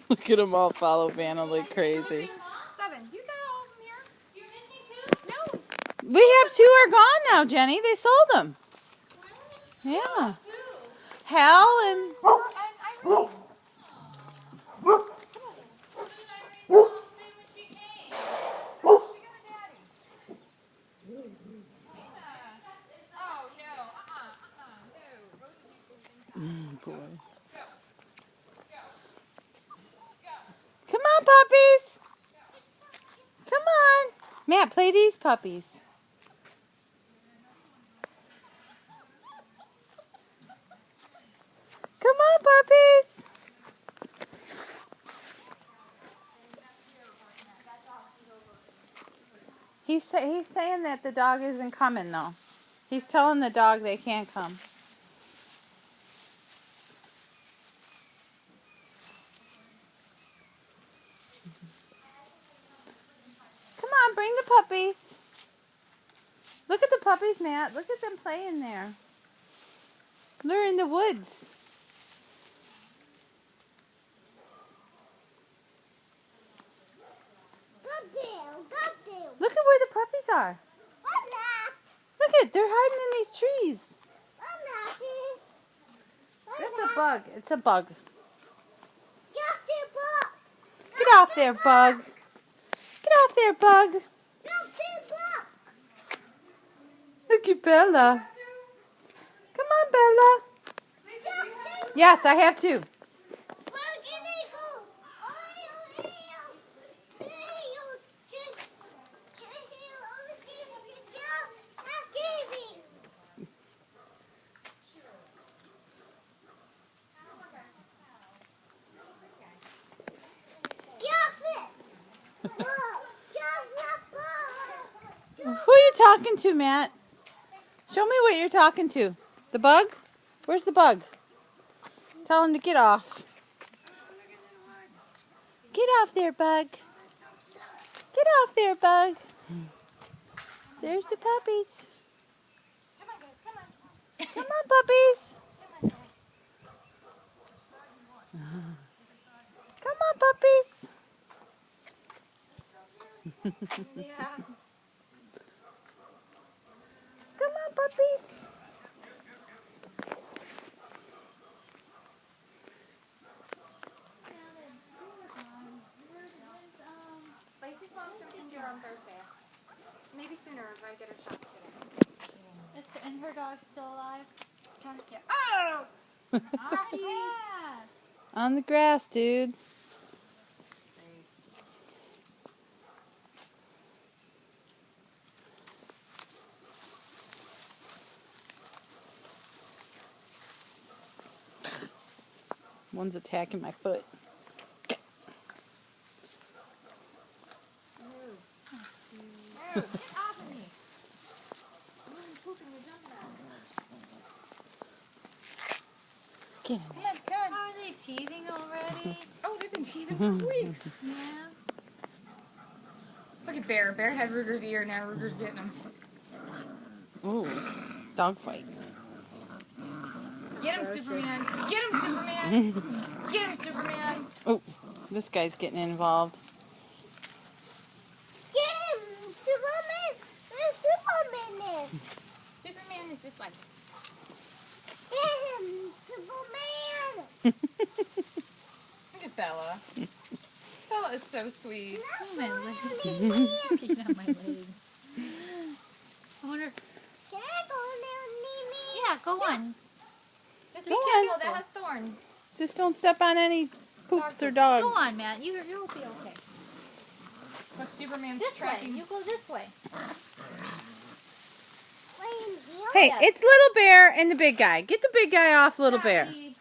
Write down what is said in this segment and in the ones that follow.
Look at them all follow Vanna like crazy. 7. You got all of them here? You're missing 2? No. We have 2 are gone now, Jenny. They sold them. Really? Yeah. 2. Hal and... Irene. Boy. Come on, puppies. Come on. Matt, play these puppies. Come on, puppies. He's saying that the dog isn't coming, though. He's telling the dog they can't come. Come on, bring the puppies. Look at the puppies, Matt. Look at them playing there. They're in the woods. Look at where the puppies are. Look at, they're hiding in these trees. It's a bug. It's a bug. Get off there, bug. Get off there, bug. Look at Bella. Come on, Bella. Yes, I have 2. Who are you talking to, Matt? Show me what you're talking to. The bug? Where's the bug? Tell him to get off. Get off there, bug. Get off there, bug. There's the puppies. Come on, guys. Come on. Come on, puppies. Come on, puppies. Yeah. Come on, puppies. Lacey's mom's going to come here on Thursday. Maybe sooner if I get her shots today. And her dog's still alive? Yeah. Oh! On the grass, dude. One's attacking my foot. Get off of me. I'm pooping, you're jumping out. Get in Come there. on, come on. How are they teething already? Oh, they've been teething for weeks. Yeah. Look at Bear. Bear had Ruger's ear, now Ruger's getting him. Ooh, dog fight. Get him, Superman. Get him, Superman. Get him, Superman. Oh, this guy's getting involved. Get him, Superman. Where's Superman is? Superman is this one. Get him, Superman. Look at Bella. Bella is so sweet. Oh, my leg. Picking out my leg. I wonder. Can I go now, Mimi? Yeah, go on. Just be Go careful, on. that has thorns. Just don't step on any poops or dogs. Go on, Matt. You'll be okay. But Superman's This way. tracking. You go this way. Hey, Yes. it's Little Bear and the big guy. Get the big guy off, Little Bear. Rocky.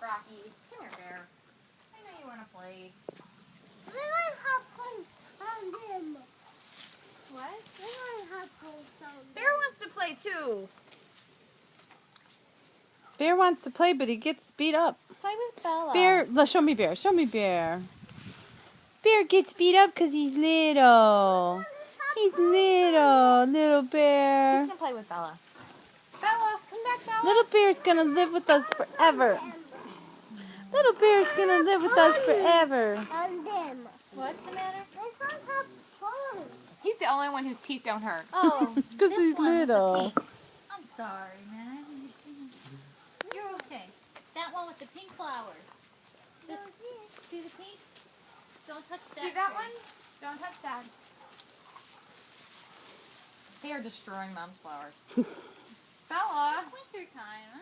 Rocky, come here, Bear. I know you want to play. We want popcorn on him. What? We want popcorn on him. Bear wants to play too. Bear wants to play, but he gets beat up. Play with Bella. Bear, show me Bear. Show me Bear. Bear gets beat up because he's little. He's little Bear. He's gonna play with Bella. Bella, come back, Bella. Little Bear's gonna live with us forever. Little bear's gonna live with us forever. On them. What's the matter? This one has tongue. He's the only one whose teeth don't hurt. Oh, Because this he's one with the little. pink. I'm sorry, man. I didn't understand. You're okay. That one with the pink flowers. This, see the pink? Don't touch that. See that tree. one? Don't touch that. They are destroying Mom's flowers. Bella! Winter time. Huh?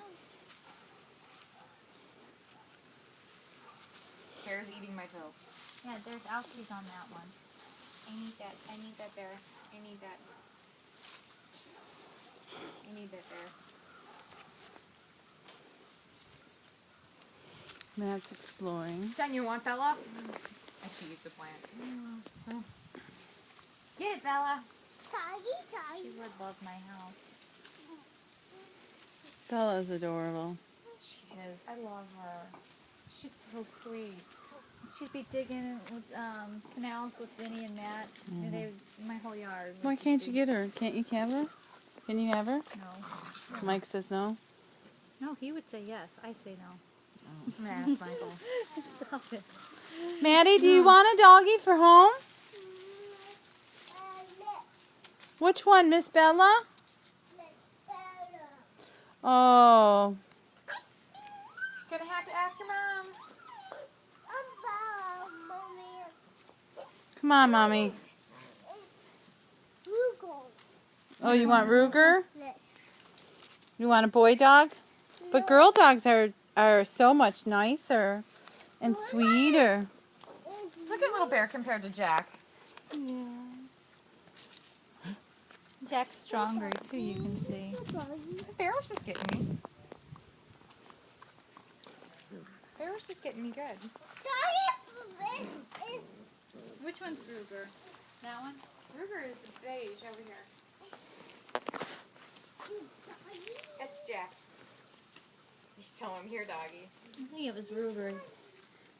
Bear's eating my toe. Yeah, there's ouchies on that one. I need that. I need that bear. I need that. I need that bear. Matt's exploring. Jen, you want Bella? I should use the plant. Get it, Bella. She would love my house. Bella's adorable. She is. I love her. She's so sweet. She'd be digging with canals with Vinny and Matt. And they, my whole yard. would Why just can't be- you get her? Can't you have her? Can you have her? No. Mike says no. No, he would say yes. I say no. I'm gonna ask Michael. Stop it. Maddie, do you want a doggy for home? Which one, Miss Bella? Oh, Gonna have to ask your mom. come on, Mommy. Oh, you want Ruger? You want a boy dog? But girl dogs are so much nicer and sweeter. Look at little bear compared to Jack. Yeah. Jack's stronger too, you can see. Bear was just getting me. Bear was just getting me good. Which one's Ruger? That one? Ruger is the beige over here. That's Jack. He's telling him, here, doggy. I think it was Ruger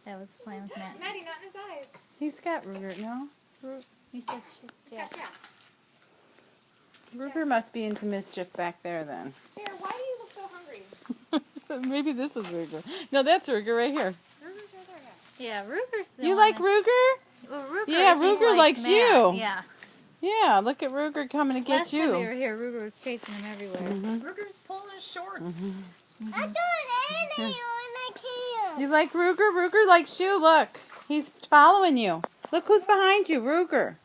that was playing with Matt. Maddie, not in his eyes. He's got Ruger, no? He says she's Yeah. Jack. Ruger must be into mischief back there then. Bear, why do you look so hungry? Maybe this is Ruger. No, that's Ruger right here. Ruger's right there, yeah. Yeah, Ruger's the You one like that- Ruger? Well, Ruger, Yeah, I think, Ruger likes Matt. you. Yeah. Yeah, look at Ruger coming to get Last time we you. were here, Ruger was chasing him everywhere. Ruger's pulling his shorts. You like Ruger? Ruger likes you. Look, he's following you. Look who's behind you, Ruger.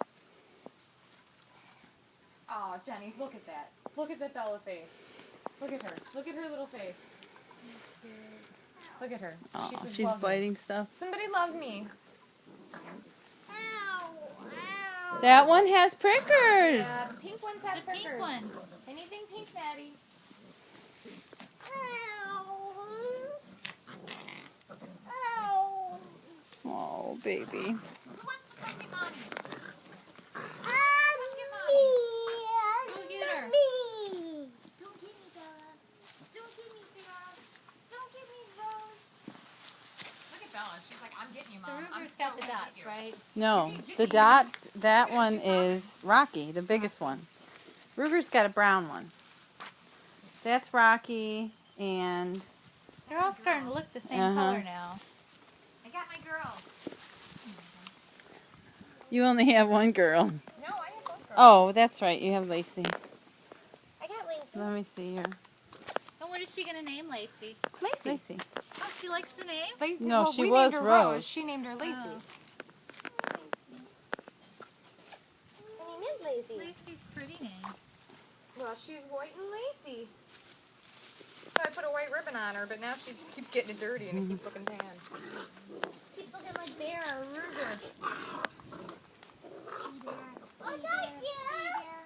Oh, Jenny, look at that. Look at that Bella face. Look at her. Look at her little face. Look at her. Oh, says, she's "Love me." biting stuff. Somebody love me. That one has prickers. Yeah, the pink ones have The prickers. pink ones. Anything pink, Maddie? Oh, baby. Who wants to play with mommy? Go get her. Don't get me, Bella. Don't give me Sarah. Don't give me Rose. Look at Bella. She's like, I'm getting you, So Mom. I'm Ruger's got the still gonna dots, get you. right? No, the dots, that one is Rocky, the biggest one. Ruger's got a brown one. That's Rocky, and They're all starting to look the same color now. I got my girl. you only have one girl. No, I have both girls. Oh, that's right, you have Lacey. I got Lacey. Let me see here. And what is she going to name Lacey? Lacey. Lacey. Oh, she likes the name? Lacey. No, well, she we was named her Rose. She named her Lacey. Oh. Her name is Lacey. Lacey's pretty name. Well, she's white and lacy. So I put a white ribbon on her, but now she just keeps getting it dirty and it keeps looking tan. Keep looking like Bear or Ruger.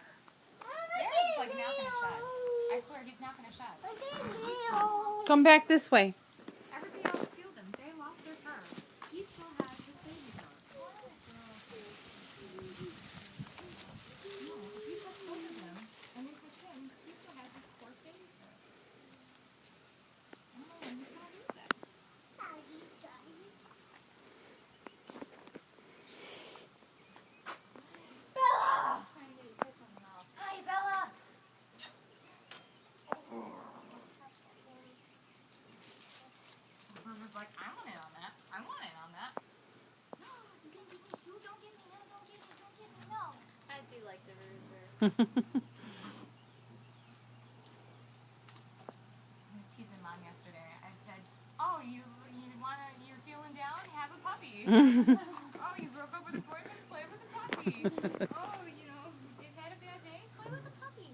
Bear's like not gonna shut. I swear he's not gonna shut. Come back this way. Everybody else killed him. They lost their fur. He still has his baby fur. No, if you touch both of them and then touch him, he still has his poor baby fur. I don't know when he's gonna lose it. Bella! Hi, Bella! was teasing Mom yesterday. I said, "Oh, you're feeling down? Have a puppy." "Oh, you broke up with a boyfriend? Play with a puppy." "Oh, you've had a bad day? Play with a puppy.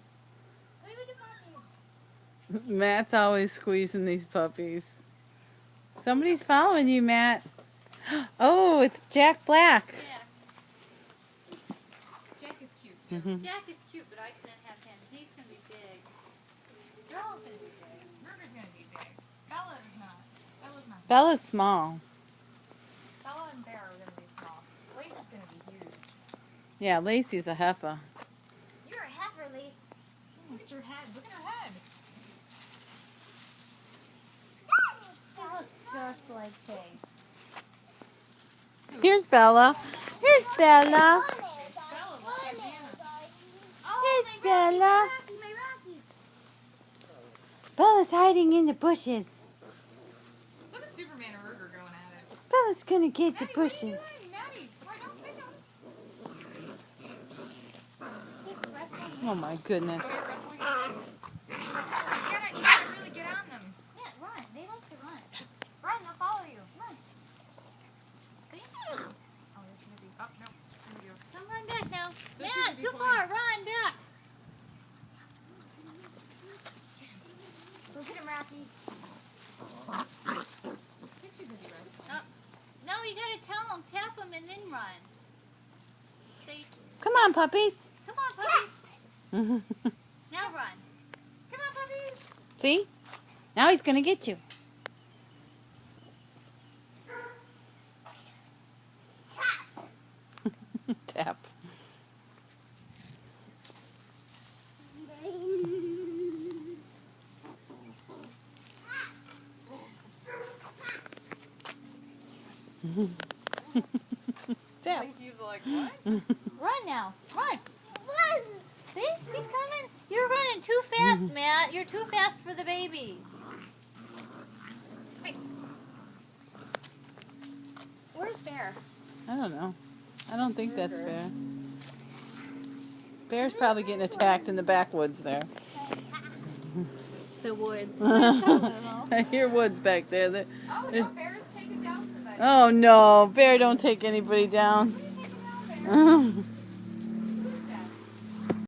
Play with the puppies." Matt's always squeezing these puppies. Somebody's following you, Matt. Oh, it's Jack Black. Yeah. Jack is cute too. Jack is cute, but I couldn't have him. He's gonna be big. They're all gonna be big. Ruger's gonna be big. Bella is not. Bella's not. Bella's small. Bella and Bear are gonna be small. Lace is gonna be huge. Yeah, Lacey's a heifer. You're a heifer, Lace. Look at your head. Look at her head. She looks just like Chase. Here's Bella. Here's Bella. Bella looks like Hannah. Here's Bella. My Rocky. Bella's hiding in the bushes. Look at Superman and Ruger going at it. Bella's gonna get the Maddie, what are you bushes. doing? Maddie, why don't pick him? Oh my goodness. You gotta really get on them. Yeah, run. They like to run. Run, they'll follow you. Run. See? Oh, there's gonna be. Oh, no. There you go. Come run back now. Matt, too far. Run back. Go get him, Rocky. No, you gotta tell them. Tap them and then run. Say, Come on, puppies. come on, puppies. Now run. Come on, puppies. See? Now he's gonna get you. Tap. Tap. He's like, what? Run now. Run. See? She's coming. You're running too fast, Matt. You're too fast for the babies. Hey. Where's Bear? I don't know. I don't think that's Bear. Bear's probably getting attacked in the backwoods there. The woods. I hear woods back there. Oh, no, Bear is taking down somebody. Oh no, Bear don't take anybody down. What are you taking down, Bear?